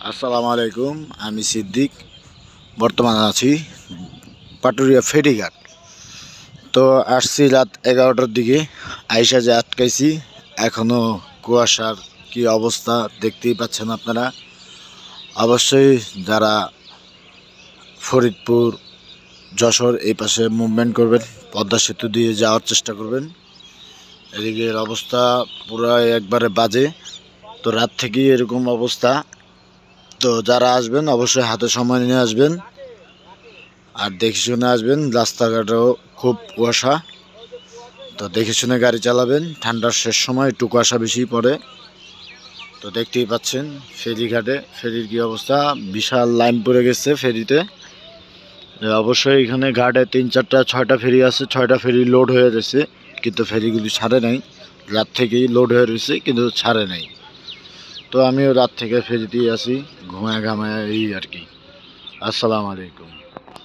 আসসালামু আলাইকুম। আমি সিদ্দিক, বর্তমানে আছি পাটুরিয়া ফেরিঘাট। তো আসছি রাত 11টার দিকে, আইসা যে আটকাইছি। এখনও কুয়াশার কি অবস্থা দেখতেই পাচ্ছেন আপনারা। অবশ্যই যারা ফরিদপুর যশোর এই পাশে মুভমেন্ট করবেন, পদ্মা সেতু দিয়ে যাওয়ার চেষ্টা করবেন। এদিকের অবস্থা পুরো একবারে বাজে। তো রাত থেকেই এরকম অবস্থা। তো যারা আসবেন অবশ্যই হাতে সময় নিয়ে আসবেন, আর দেখে শুনে আসবেন। রাস্তাঘাটও খুব কুয়াশা, তো দেখে শুনে গাড়ি চালাবেন। ঠান্ডার শেষ সময় একটু কুয়াশা বেশি পড়ে। তো দেখতেই পাচ্ছেন ফেরিঘাটে ফেরির কি অবস্থা, বিশাল লাইন পড়ে গেছে ফেরিতে। অবশ্যই এখানে ঘাটে 3-4-6টা ফেরি আছে, 6টা ফেরি লোড হয়ে গেছে, কিন্তু ফেরিগুলি ছাড়ে নাই। রাত থেকেই লোড হয়ে রয়েছে কিন্তু ছাড়ে নাই। তো আমিও রাত থেকে ফেরিতেই আছি, ঘুমায় ঘামায় এই আর কি। আসসালামু আলাইকুম।